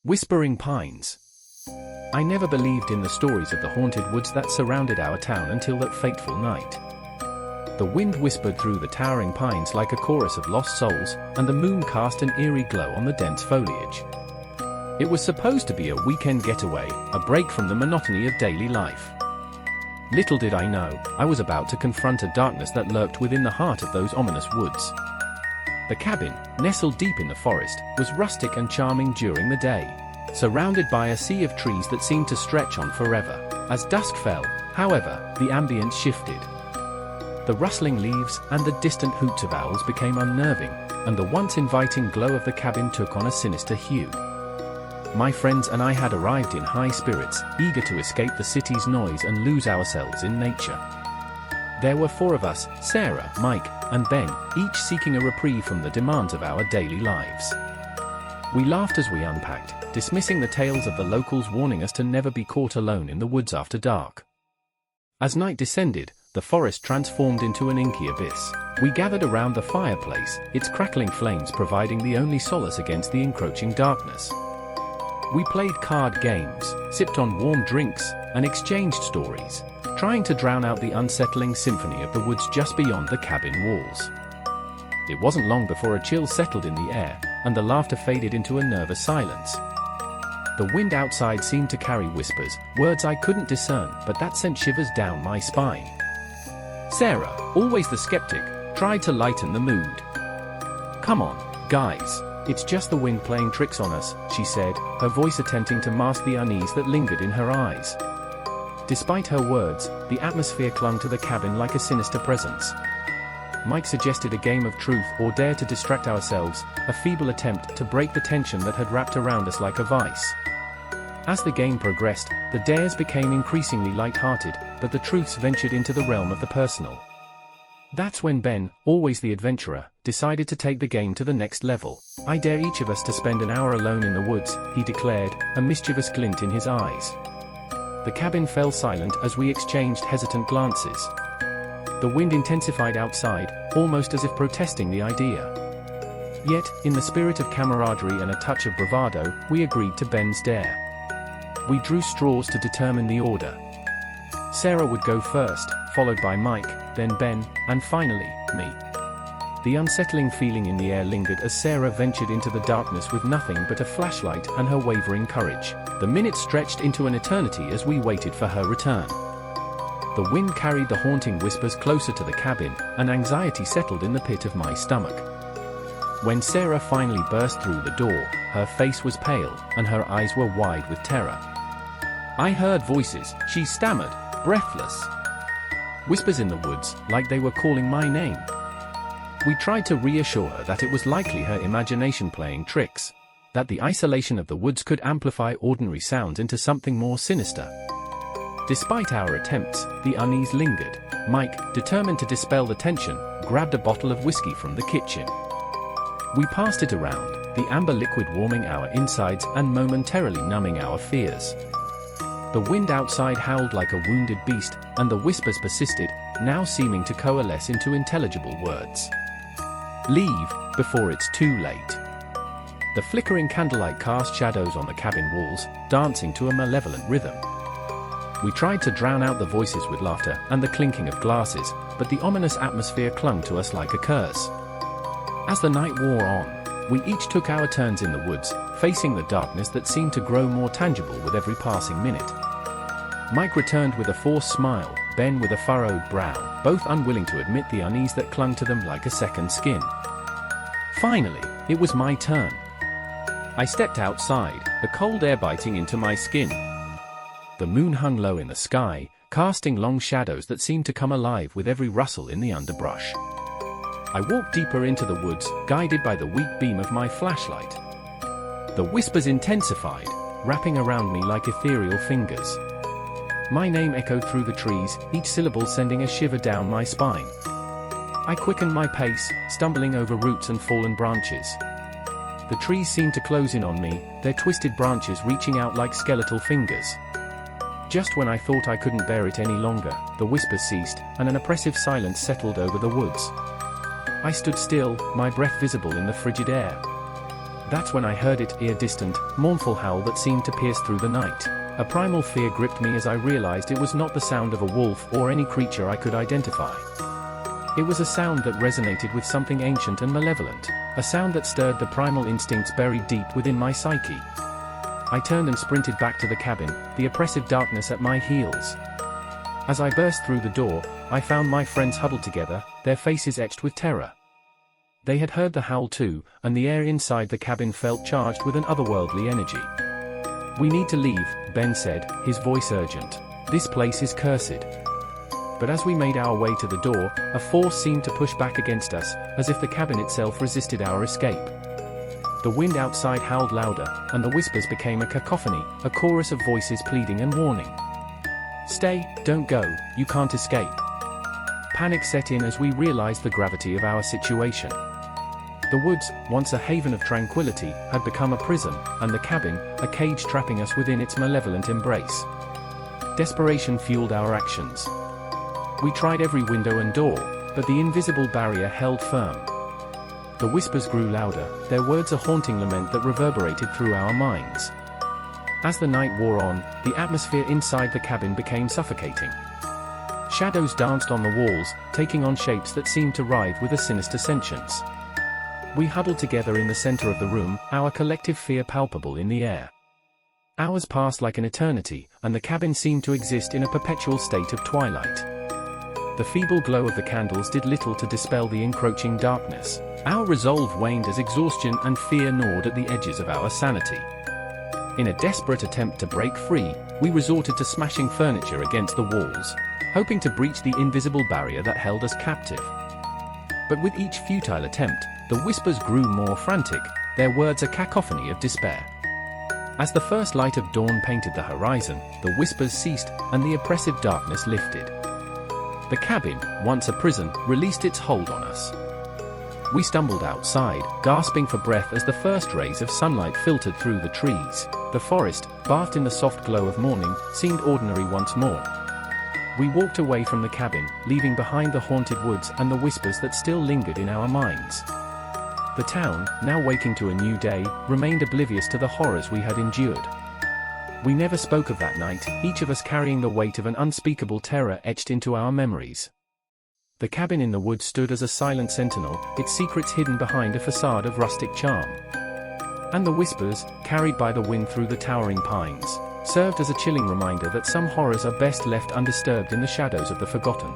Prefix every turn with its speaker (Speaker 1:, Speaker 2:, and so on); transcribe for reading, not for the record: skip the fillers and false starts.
Speaker 1: Whispering pines. I never believed in the stories of the haunted woods that surrounded our town until that fateful night. The wind whispered through the towering pines like a chorus of lost souls, and the moon cast an eerie glow on the dense foliage. It was supposed to be a weekend getaway, a break from the monotony of daily life. Little did I know, I was about to confront a darkness that lurked within the heart of those ominous woods. The cabin, nestled deep in the forest, was rustic and charming during the day, surrounded by a sea of trees that seemed to stretch on forever. As dusk fell, however, the ambience shifted. The rustling leaves and the distant hoots of owls became unnerving, and the once inviting glow of the cabin took on a sinister hue. My friends and I had arrived in high spirits, eager to escape the city's noise and lose ourselves in nature. There were 4 of us, Sarah, Mike, and Ben, each seeking a reprieve from the demands of our daily lives. We laughed as we unpacked, dismissing the tales of the locals warning us to never be caught alone in the woods after dark. As night descended, the forest transformed into an inky abyss. We gathered around the fireplace, its crackling flames providing the only solace against the encroaching darkness. We played card games, sipped on warm drinks, and exchanged stories, trying to drown out the unsettling symphony of the woods just beyond the cabin walls. It wasn't long before a chill settled in the air, and the laughter faded into a nervous silence. The wind outside seemed to carry whispers, words I couldn't discern, but that sent shivers down my spine. Sarah, always the skeptic, tried to lighten the mood. "Come on, guys, it's just the wind playing tricks on us," she said, her voice attempting to mask the unease that lingered in her eyes. Despite her words, the atmosphere clung to the cabin like a sinister presence. Mike suggested a game of truth or dare to distract ourselves, a feeble attempt to break the tension that had wrapped around us like a vice. As the game progressed, the dares became increasingly light-hearted, but the truths ventured into the realm of the personal. That's when Ben, always the adventurer, decided to take the game to the next level. "I dare each of us to spend an hour alone in the woods," he declared, a mischievous glint in his eyes. The cabin fell silent as we exchanged hesitant glances. The wind intensified outside, almost as if protesting the idea. Yet, in the spirit of camaraderie and a touch of bravado, we agreed to Ben's dare. We drew straws to determine the order. Sarah would go first, followed by Mike, then Ben, and finally, me. The unsettling feeling in the air lingered as Sarah ventured into the darkness with nothing but a flashlight and her wavering courage. The minutes stretched into an eternity as we waited for her return. The wind carried the haunting whispers closer to the cabin, and anxiety settled in the pit of my stomach. When Sarah finally burst through the door, her face was pale, and her eyes were wide with terror. "I heard voices," she stammered, breathless. Whispers in the woods, like they were calling my name. We tried to reassure her that it was likely her imagination playing tricks, that the isolation of the woods could amplify ordinary sounds into something more sinister. Despite our attempts, the unease lingered. Mike, determined to dispel the tension, grabbed a bottle of whiskey from the kitchen. We passed it around, the amber liquid warming our insides and momentarily numbing our fears. The wind outside howled like a wounded beast, and the whispers persisted, now seeming to coalesce into intelligible words. "Leave, before it's too late." The flickering candlelight cast shadows on the cabin walls, dancing to a malevolent rhythm. We tried to drown out the voices with laughter and the clinking of glasses, but the ominous atmosphere clung to us like a curse. As the night wore on, we each took our turns in the woods, facing the darkness that seemed to grow more tangible with every passing minute. Mike returned with a forced smile, Ben with a furrowed brow, both unwilling to admit the unease that clung to them like a second skin. Finally, it was my turn. I stepped outside, the cold air biting into my skin. The moon hung low in the sky, casting long shadows that seemed to come alive with every rustle in the underbrush. I walked deeper into the woods, guided by the weak beam of my flashlight. The whispers intensified, wrapping around me like ethereal fingers. My name echoed through the trees, each syllable sending a shiver down my spine. I quickened my pace, stumbling over roots and fallen branches. The trees seemed to close in on me, their twisted branches reaching out like skeletal fingers. Just when I thought I couldn't bear it any longer, the whispers ceased, and an oppressive silence settled over the woods. I stood still, my breath visible in the frigid air. That's when I heard it, a distant, mournful howl that seemed to pierce through the night. A primal fear gripped me as I realized it was not the sound of a wolf or any creature I could identify. It was a sound that resonated with something ancient and malevolent, a sound that stirred the primal instincts buried deep within my psyche. I turned and sprinted back to the cabin, the oppressive darkness at my heels. As I burst through the door, I found my friends huddled together, their faces etched with terror. They had heard the howl too, and the air inside the cabin felt charged with an otherworldly energy. "We need to leave," Ben said, his voice urgent. "This place is cursed." But as we made our way to the door, a force seemed to push back against us, as if the cabin itself resisted our escape. The wind outside howled louder, and the whispers became a cacophony, a chorus of voices pleading and warning. "Stay, don't go, you can't escape." Panic set in as we realized the gravity of our situation. The woods, once a haven of tranquility, had become a prison, and the cabin, a cage trapping us within its malevolent embrace. Desperation fueled our actions. We tried every window and door, but the invisible barrier held firm. The whispers grew louder, their words a haunting lament that reverberated through our minds. As the night wore on, the atmosphere inside the cabin became suffocating. Shadows danced on the walls, taking on shapes that seemed to writhe with a sinister sentience. We huddled together in the center of the room, our collective fear palpable in the air. Hours passed like an eternity, and the cabin seemed to exist in a perpetual state of twilight. The feeble glow of the candles did little to dispel the encroaching darkness. Our resolve waned as exhaustion and fear gnawed at the edges of our sanity. In a desperate attempt to break free, we resorted to smashing furniture against the walls, hoping to breach the invisible barrier that held us captive. But with each futile attempt, the whispers grew more frantic, their words a cacophony of despair. As the first light of dawn painted the horizon, the whispers ceased, and the oppressive darkness lifted. The cabin, once a prison, released its hold on us. We stumbled outside, gasping for breath as the first rays of sunlight filtered through the trees. The forest, bathed in the soft glow of morning, seemed ordinary once more. We walked away from the cabin, leaving behind the haunted woods and the whispers that still lingered in our minds. The town, now waking to a new day, remained oblivious to the horrors we had endured. We never spoke of that night, each of us carrying the weight of an unspeakable terror etched into our memories. The cabin in the woods stood as a silent sentinel, its secrets hidden behind a facade of rustic charm. And the whispers, carried by the wind through the towering pines, served as a chilling reminder that some horrors are best left undisturbed in the shadows of the forgotten.